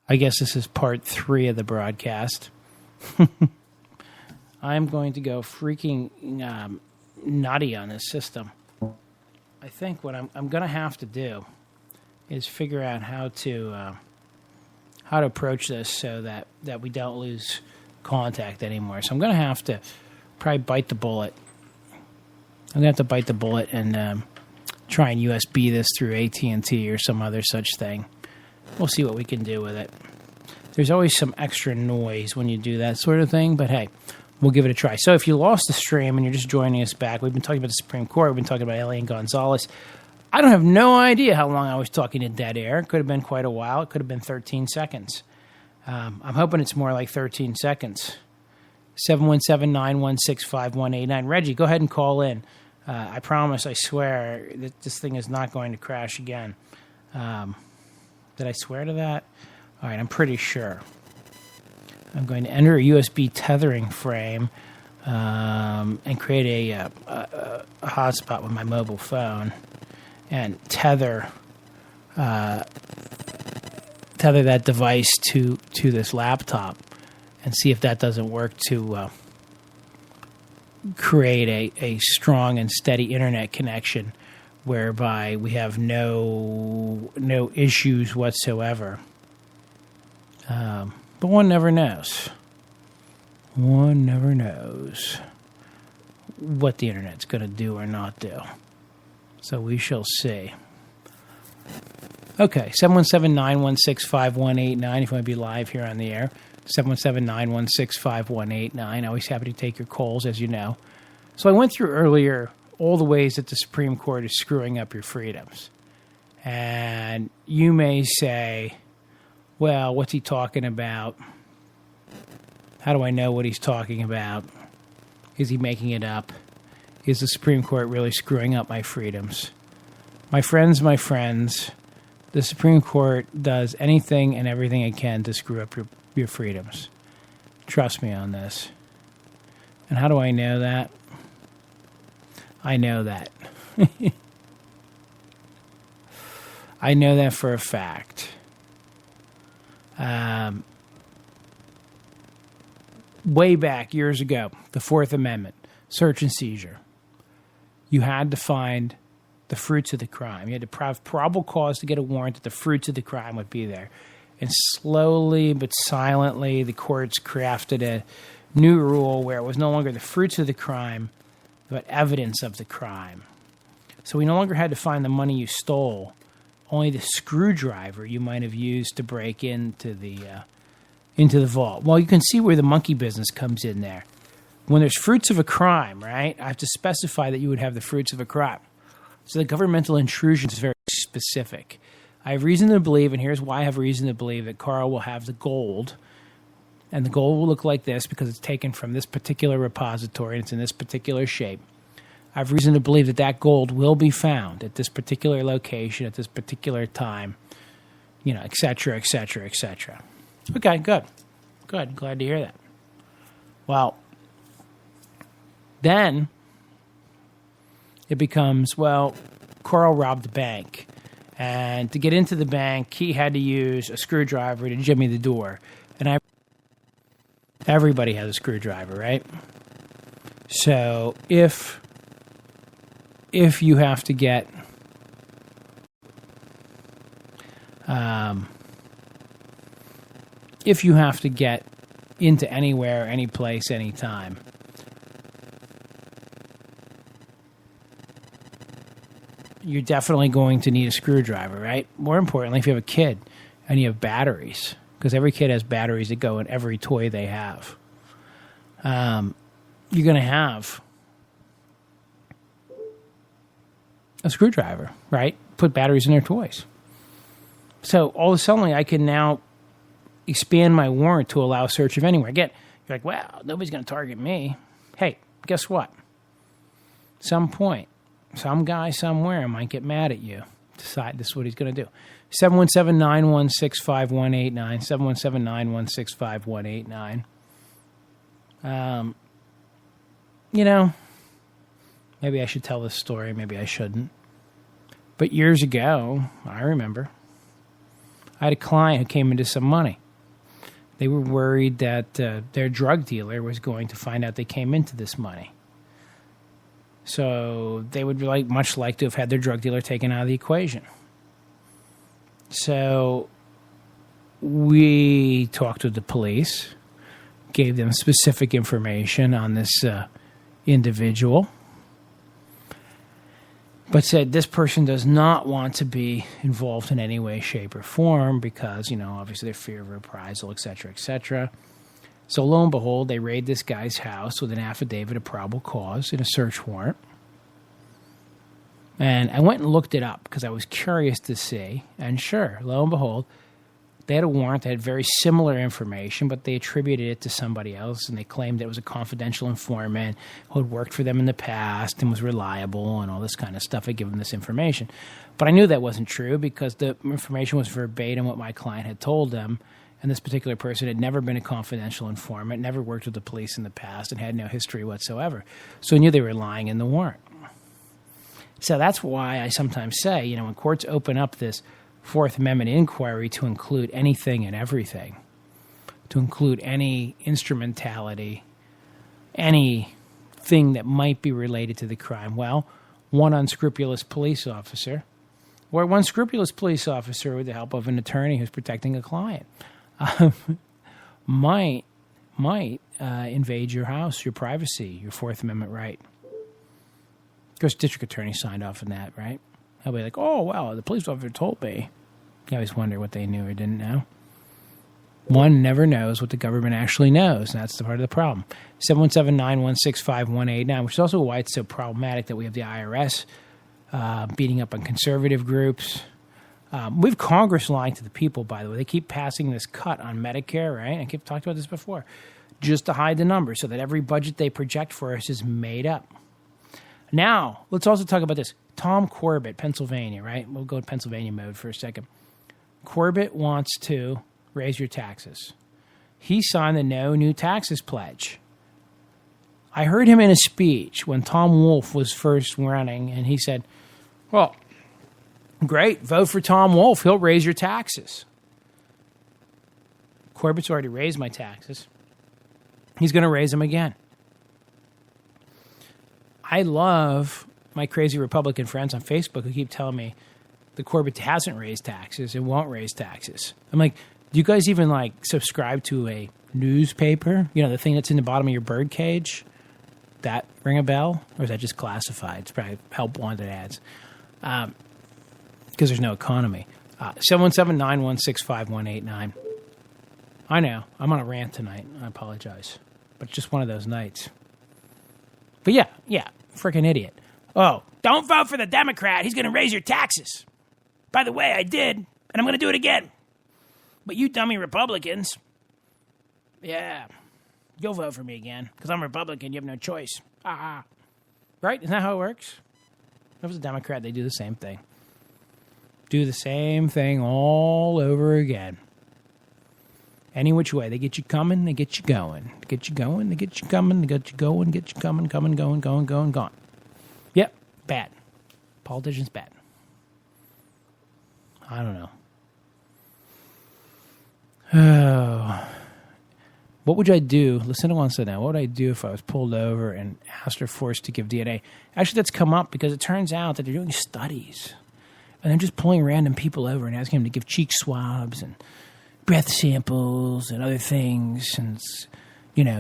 I guess this is part 3 of the broadcast. I'm going to go freaking nutty on this system. I think what I'm going to have to do is figure out how to approach this so that we don't lose contact anymore. So I'm going to have to probably bite the bullet. I'm going to have to bite the bullet and try and USB this through AT&T or some other such thing. We'll see what we can do with it. There's always some extra noise when you do that sort of thing, but hey, we'll give it a try. So if you lost the stream and you're just joining us back, we've been talking about the Supreme Court. We've been talking about Elian Gonzalez. I don't have no idea how long I was talking to dead air. It could have been quite a while. It could have been 13 seconds. I'm hoping it's more like 13 seconds. 717-916-5189. Reggie, go ahead and call in. I promise, I swear, that this thing is not going to crash again. Did I swear to that? All right, I'm pretty sure. I'm going to enter a USB tethering frame and create a hotspot with my mobile phone and tether that device to this laptop and see if that doesn't work to create a strong and steady internet connection whereby we have no issues whatsoever. But one never knows. One never knows what the internet's going to do or not do. So we shall see. Okay, 717-916-5189 if you want to be live here on the air. 717-916-5189. Always happy to take your calls, as you know. So I went through earlier all the ways that the Supreme Court is screwing up your freedoms. And you may say, well, what's he talking about? How do I know what he's talking about? Is he making it up? Is the Supreme Court really screwing up my freedoms? My friends, the Supreme Court does anything and everything it can to screw up your freedoms. Trust me on this. And how do I know that? I know that. I know that for a fact. Way back years ago, the Fourth Amendment, search and seizure. You had to find the fruits of the crime. You had to have probable cause to get a warrant that the fruits of the crime would be there. And slowly but silently, the courts crafted a new rule where it was no longer the fruits of the crime, but evidence of the crime. So we no longer had to find the money you stole, only the screwdriver you might have used to break into the vault. Well, you can see where the monkey business comes in there. When there's fruits of a crime, right, I have to specify that you would have the fruits of a crime. So the governmental intrusion is very specific. I have reason to believe, and here's why I have reason to believe, that Carl will have the gold, and the gold will look like this because it's taken from this particular repository and it's in this particular shape. I have reason to believe that gold will be found at this particular location at this particular time, et cetera, et cetera, et cetera. Okay, good. Good. Glad to hear that. Well, then it becomes, Carl robbed a bank. And to get into the bank, he had to use a screwdriver to jimmy the door. And everybody has a screwdriver, right? So if you have to get into anywhere, any place, anytime, you're definitely going to need a screwdriver, right? More importantly, if you have a kid and you have batteries, because every kid has batteries that go in every toy they have, you're going to have a screwdriver, right? Put batteries in their toys. So all of a sudden, I can now expand my warrant to allow search of anywhere. Again, you're like, well, nobody's going to target me. Hey, guess what? Some point, some guy somewhere might get mad at you. Decide this is what he's going to do. 717-916-5189. 717-916-5189. Maybe I should tell this story. Maybe I shouldn't. But years ago, I remember, I had a client who came into some money. They were worried that their drug dealer was going to find out they came into this money. So they would much like to have had their drug dealer taken out of the equation. So we talked with the police, gave them specific information on this individual, but said this person does not want to be involved in any way, shape, or form because, obviously their fear of reprisal, et cetera, et cetera. So lo and behold, they raid this guy's house with an affidavit of probable cause and a search warrant. And I went and looked it up because I was curious to see. And sure, lo and behold, they had a warrant that had very similar information, but they attributed it to somebody else, and they claimed it was a confidential informant who had worked for them in the past and was reliable and all this kind of stuff. I'd given them this information. But I knew that wasn't true because the information was verbatim what my client had told them, and this particular person had never been a confidential informant, never worked with the police in the past, and had no history whatsoever. So I knew they were lying in the warrant. So that's why I sometimes say, when courts open up this Fourth Amendment inquiry to include anything and everything, to include any instrumentality, anything that might be related to the crime. Well, one unscrupulous police officer, or one scrupulous police officer with the help of an attorney who's protecting a client, might invade your house, your privacy, your Fourth Amendment right. Of course, district attorney signed off on that, right? He'll be like, oh, well, the police officer told me. You always wonder what they knew or didn't know. One never knows what the government actually knows, and that's the part of the problem. 717-916-5189, which is also why it's so problematic that we have the IRS beating up on conservative groups. We have Congress lying to the people, by the way. They keep passing this cut on Medicare, right? I keep talking about this before, just to hide the numbers so that every budget they project for us is made up. Now, let's also talk about this. Tom Corbett, Pennsylvania, right? We'll go to Pennsylvania mode for a second. Corbett wants to raise your taxes. He signed the No New Taxes Pledge. I heard him in a speech when Tom Wolf was first running, and he said, well, great, vote for Tom Wolf. He'll raise your taxes. Corbett's already raised my taxes. He's going to raise them again. I love my crazy Republican friends on Facebook who keep telling me the Corbett hasn't raised taxes and won't raise taxes. I'm like, do you guys even subscribe to a newspaper? The thing that's in the bottom of your bird cage? That ring a bell? Or is that just classified? It's probably help wanted ads. Because there's no economy. 717-916-5189. I know. I'm on a rant tonight. I apologize. But it's just one of those nights. But yeah, freaking idiot. Oh, don't vote for the Democrat. He's going to raise your taxes. By the way, I did, and I'm going to do it again. But you dummy Republicans, yeah, you'll vote for me again because I'm a Republican. You have no choice. Right? Isn't that how it works? If it was a Democrat, they do the same thing. Do the same thing all over again. Any which way. They get you coming, they get you going. They get you going, they get you coming, they get you going, get you coming, coming, going, gone. Yep, bad. Politicians bad. I don't know. Oh. What would I do? Listen to what I said now. What would I do if I was pulled over and asked or forced to give DNA? Actually, that's come up because it turns out that they're doing studies. And they're just pulling random people over and asking them to give cheek swabs and breath samples and other things. And,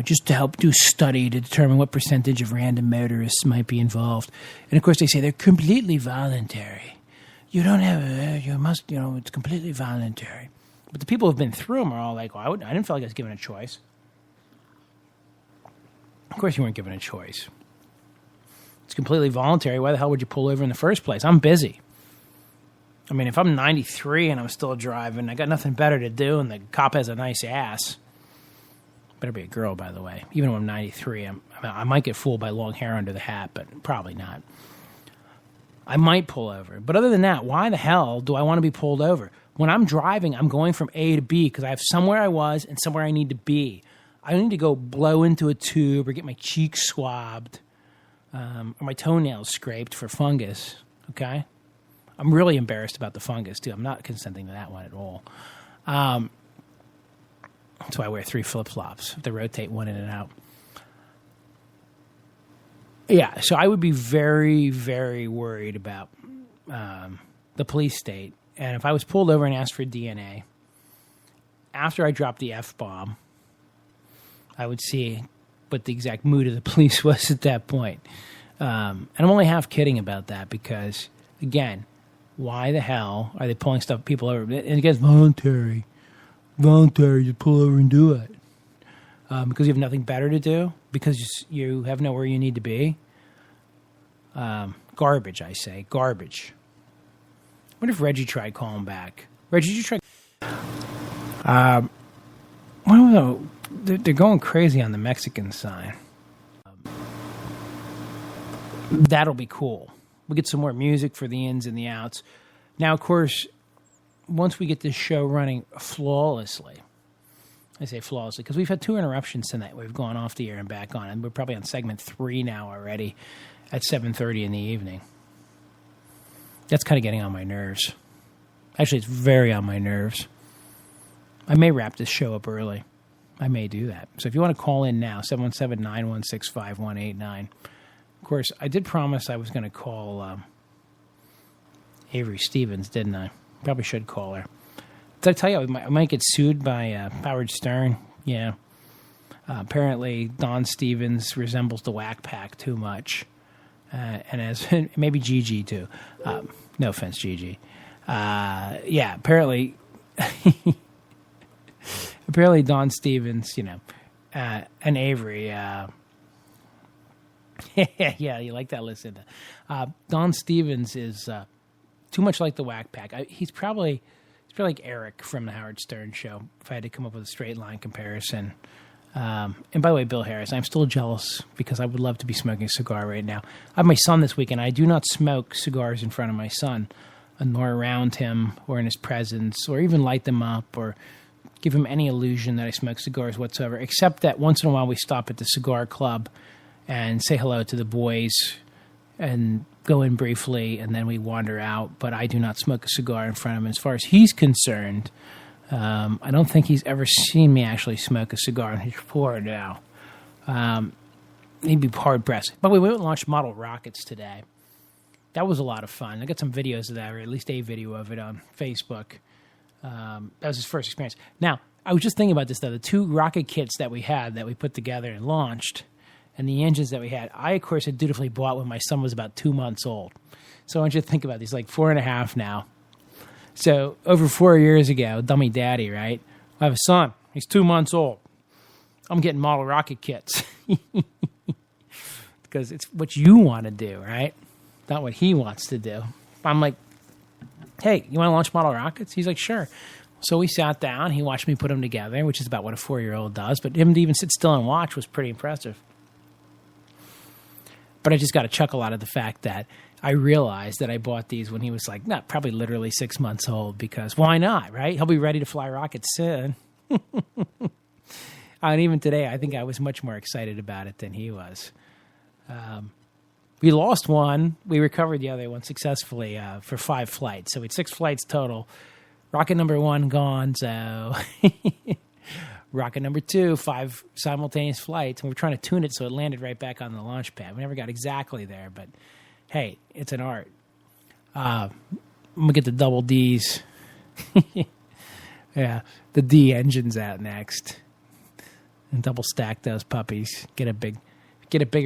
just to help do a study to determine what percentage of random motorists might be involved. And, of course, they say they're completely voluntary. You don't have you must, it's completely voluntary. But the people who've been through them are all like, I didn't feel like I was given a choice. Of course you weren't given a choice. It's completely voluntary. Why the hell would you pull over in the first place? I'm busy. I mean, if I'm 93 and I'm still driving, I got nothing better to do, and the cop has a nice ass. Better be a girl, by the way. Even when I'm 93, I might get fooled by long hair under the hat, but probably not. I might pull over. But other than that, why the hell do I want to be pulled over? When I'm driving, I'm going from A to B because I have somewhere I was and somewhere I need to be. I don't need to go blow into a tube or get my cheeks swabbed or my toenails scraped for fungus, okay? I'm really embarrassed about the fungus, too. I'm not consenting to that one at all. That's why I wear 3 flip-flops to rotate one in and out. Yeah, so I would be very, very worried about the police state. And if I was pulled over and asked for DNA, after I dropped the F-bomb, I would see what the exact mood of the police was at that point. And I'm only half kidding about that because, again, why the hell are they pulling people over? And again, it's voluntary. Voluntary, you pull over and do it. Because you have nothing better to do? Because you have nowhere you need to be? Garbage, I say. Garbage. What if Reggie tried calling back? Reggie, did you try? I don't know. They're going crazy on the Mexican sign. That'll be cool. We'll get some more music for the ins and the outs. Now, of course, once we get this show running flawlessly, I say flawlessly because we've had 2 interruptions tonight. We've gone off the air and back on, and we're probably on segment 3 now already at 7:30 in the evening. That's kind of getting on my nerves. Actually, it's very on my nerves. I may wrap this show up early. I may do that. So if you want to call in now, 717-916-5189. Of course, I did promise I was going to call Avery Stevens, didn't I? Probably should call her. Did I tell you I might get sued by Howard Stern? Yeah. Apparently, Don Stevens resembles the Whack Pack too much. And as maybe Gigi, too. No offense, Gigi. Yeah, apparently... apparently Don Stevens, and Avery... yeah, you like that, listen. Don Stevens is too much like the Whack Pack. He's probably like Eric from the Howard Stern show, if I had to come up with a straight line comparison. And by the way, Bill Harris, I'm still jealous because I would love to be smoking a cigar right now. I have my son this weekend. I do not smoke cigars in front of my son, nor around him or in his presence, or even light them up or give him any illusion that I smoke cigars whatsoever, except that once in a while we stop at the cigar club and say hello to the boys and go in briefly, and then we wander out. But I do not smoke a cigar in front of him. As far as he's concerned, I don't think he's ever seen me actually smoke a cigar, and he's 4 now. He'd be hard-pressed. But we went and launched Model Rockets today. That was a lot of fun. I got some videos of that, or at least a video of it on Facebook. That was his first experience. Now, I was just thinking about this, though. The 2 rocket kits that we had that we put together and launched, and the engines that we had, I, of course, had dutifully bought when my son was about 2 months old. So I want you to think about this, like 4.5 now. So over 4 years ago, dummy daddy, right? I have a son. He's 2 months old. I'm getting model rocket kits. Because it's what you want to do, right? Not what he wants to do. I'm like, hey, you want to launch model rockets? He's like, sure. So we sat down. He watched me put them together, which is about what a 4-year-old does. But him to even sit still and watch was pretty impressive. But I just got a chuckle out of the fact that I realized that I bought these when he was like, probably literally 6 months old, because why not, right? He'll be ready to fly rockets soon. And even today, I think I was much more excited about it than he was. We lost one. We recovered the other one successfully for 5 flights. So we had 6 flights total. Rocket number 1 gone, so... Rocket number 2, 5 simultaneous flights, and we're trying to tune it so it landed right back on the launch pad. We never got exactly there, but hey, it's an art. I'm going to get the double Ds. Yeah, the D engine's out next. And double stack those puppies. Get a bigger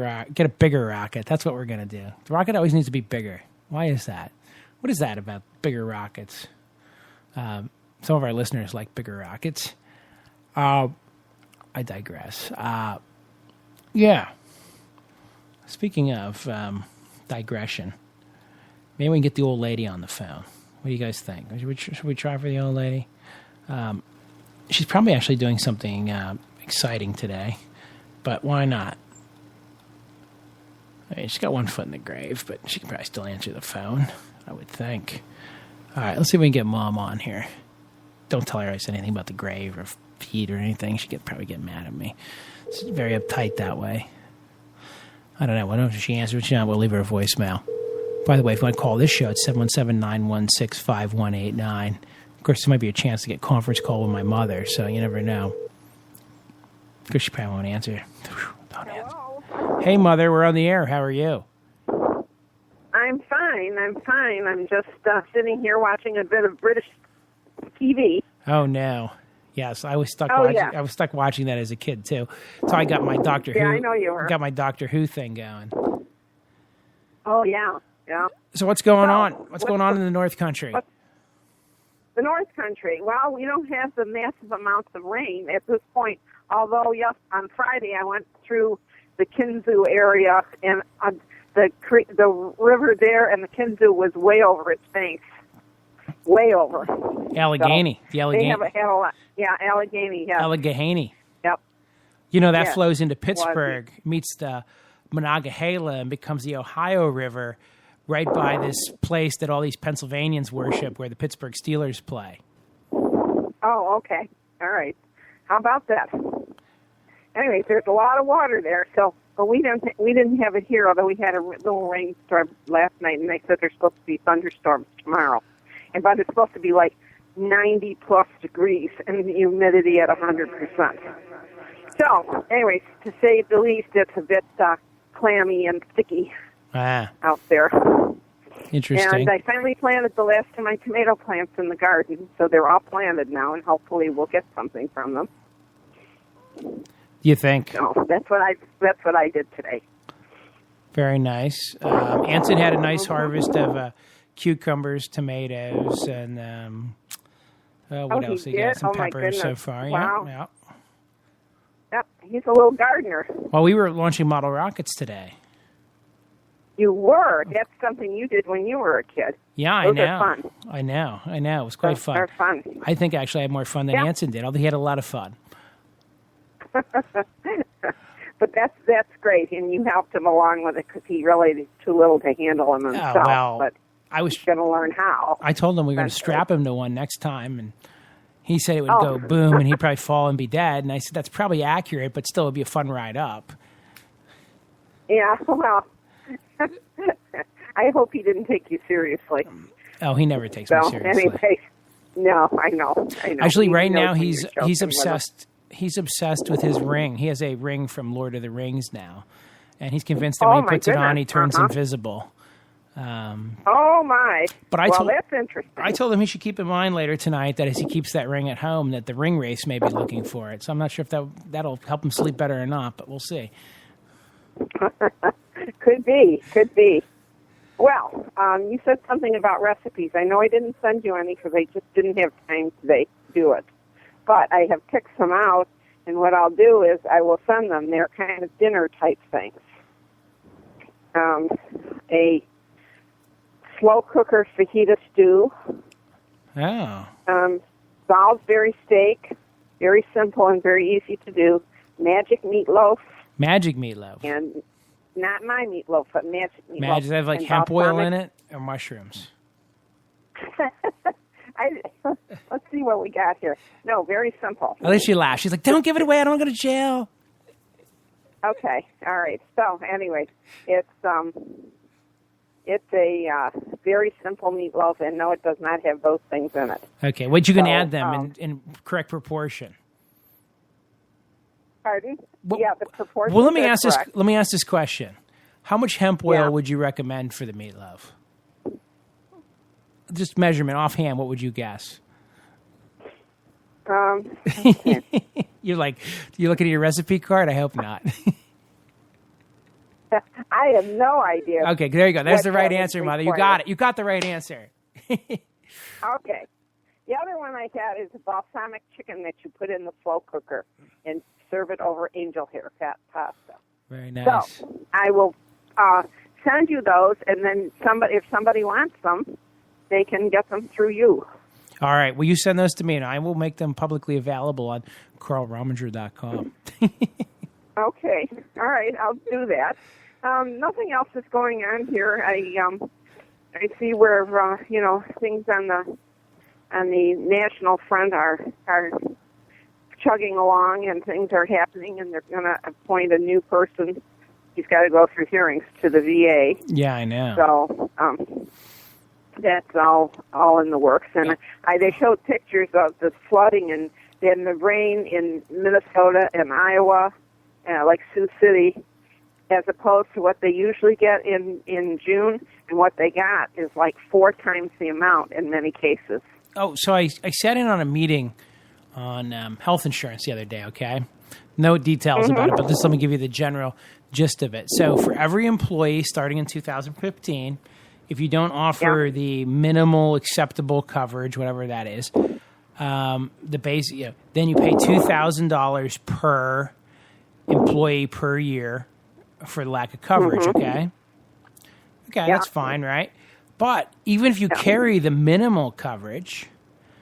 rocket. That's what we're going to do. The rocket always needs to be bigger. Why is that? What is that about bigger rockets? Some of our listeners like bigger rockets. I digress. Yeah. Speaking of digression, maybe we can get the old lady on the phone. What do you guys think? Should we try for the old lady? She's probably actually doing something exciting today, but why not? I mean, she's got one foot in the grave, but she can probably still answer the phone, I would think. All right, let's see if we can get Mom on here. Don't tell her I said anything about the grave or feet or anything. She'd probably get mad at me. It's very uptight that way. I don't know. Why don't she answer? If she not, we'll leave her a voicemail. By the way, if you want to call this show, it's 717-916-5189. Of course, there might be a chance to get a conference call with my mother, so you never know. Of course, she probably won't answer. Don't answer. Hey, Mother, we're on the air. How are you? I'm fine. I'm just sitting here watching a bit of British TV. Oh, no. Yes, I was stuck watching. Yeah. I was stuck watching that as a kid, too. So I got my Doctor Who. Yeah, I know you were. Got my Doctor Who thing going. Oh, yeah. Yeah. So what's going on? What's going on in the North Country? The North Country. Well, we don't have the massive amounts of rain at this point. Although, yes, on Friday I went through the Kinzu area, and the river there and the Kinzu was way over its banks. Way over. Allegheny. So the Allegheny. They had a lot. Yeah, Allegheny. Yeah. Allegheny. Yep. You know, that flows into Pittsburgh, meets the Monongahela, and becomes the Ohio River right by this place that all these Pennsylvanians worship where the Pittsburgh Steelers play. Oh, okay. All right. How about that? Anyways, there's a lot of water there, but we didn't have it here, although we had a little rainstorm last night, and they said there's supposed to be thunderstorms tomorrow. But it's supposed to be like 90-plus degrees and the humidity at 100%. So, anyways, to say the least, it's a bit clammy and sticky out there. Interesting. And I finally planted the last of my tomato plants in the garden, so they're all planted now, and hopefully we'll get something from them. You think? So that's what I did today. Very nice. Anson had a nice harvest of cucumbers, tomatoes, and what else? He got some peppers so far. Wow. Yeah. Yep, he's a little gardener. Well, we were launching model rockets today. You were? That's something you did when you were a kid. Yeah, Those I know. Are fun. I know. It was quite fun. They're fun. I think actually I had more fun than Anson did, although he had a lot of fun. But that's great, and you helped him along with it because he really is too little to handle him himself. But I was going to learn how. I told him we were going to strap him to one next time, and he said it would go boom, and he'd probably fall and be dead. And I said that's probably accurate, but still, it'd be a fun ride up. Yeah, well, I hope he didn't take you seriously. Oh, he never takes me seriously. Anyway, no, I know. Actually, right now he's obsessed. He's obsessed with his ring. He has a ring from Lord of the Rings now, and he's convinced that when he puts it on, he turns invisible. Oh my! But that's interesting. I told him he should keep in mind later tonight that as he keeps that ring at home, that the ring race may be looking for it. So I'm not sure if that'll help him sleep better or not, but we'll see. Could be. Well, you said something about recipes. I know I didn't send you any because I just didn't have time today to do it. But I have picked some out, and what I'll do is I will send them. They're kind of dinner-type things. A slow cooker fajita stew. Oh. Salisbury steak, very simple and very easy to do. Magic meatloaf. And not my meatloaf, but magic meatloaf. Does it have like hemp oil in it or mushrooms? Let's see what we got here. No, very simple. At least she laughed. She's like, don't give it away. I don't want to go to jail. Okay. All right. So, anyway, it's a very simple meatloaf, and no, it does not have those things in it. Okay. Well, you can add them in correct proportion. Pardon? Well, yeah, the proportion. Well, let me ask this question: how much hemp oil would you recommend for the meatloaf? Just measurement offhand. What would you guess? Okay. You're looking at your recipe card? I hope not. I have no idea. Okay, there you go. There's the right answer, Mother. You got it. You got the right answer. Okay. The other one I got is a balsamic chicken that you put in the slow cooker and serve it over angel hair pasta. Very nice. So I will send you those, and then if somebody wants them, they can get them through you. All right. Well, you send those to me, and I will make them publicly available on CarlRominger.com. Okay. All right. I'll do that. Nothing else is going on here. I see where things on the national front are chugging along, and things are happening, and they're going to appoint a new person he's got to go through hearings to the VA. Yeah, I know. So that's all in the works. And they showed pictures of the flooding and then the rain in Minnesota and Iowa, like Sioux City, as opposed to what they usually get in June, and what they got is like 4 times the amount in many cases. Oh, so I sat in on a meeting on health insurance the other day, okay? No details about it, but just let me give you the general gist of it. So for every employee starting in 2015, if you don't offer the minimal acceptable coverage, whatever that is, the base, then you pay $2,000 per employee per year for lack of coverage, okay? Okay, that's fine, right? But even if you carry the minimal coverage,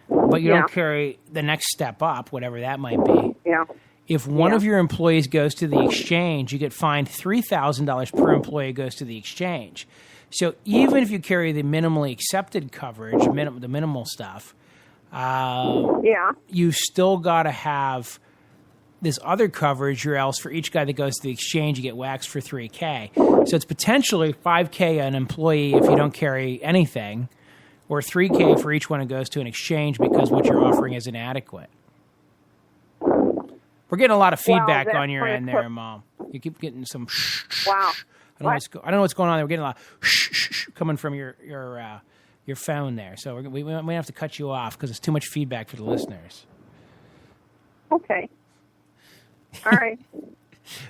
but you don't carry the next step up, whatever that might be, if one of your employees goes to the exchange, you get fined $3,000 per employee goes to the exchange. So even if you carry the minimally accepted coverage, the minimal stuff, you still got to have this other coverage, or else for each guy that goes to the exchange, you get waxed for $3,000. So it's potentially $5,000 an employee if you don't carry anything, or $3,000 for each one that goes to an exchange because what you're offering is inadequate. We're getting a lot of feedback on your end there, Mom. You keep getting some Wow. I don't know what's going on there. We're getting a lot of coming from your phone there. So we might have to cut you off because it's too much feedback for the listeners. Okay. All right.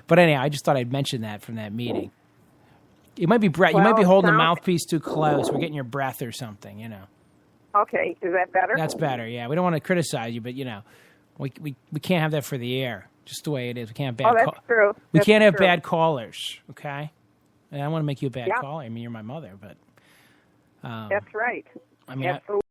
But anyhow, I just thought I'd mention that from that meeting. You might be you might be holding the mouthpiece too close. We're getting your breath or something, Okay, is that better? That's better. Yeah, we don't want to criticize you, but we can't have that for the air. Just the way it is. We can't have bad. That's true. We can't have bad callers. Okay. And I don't want to make you a bad caller. I mean, you're my mother, but that's right. I mean, absolutely.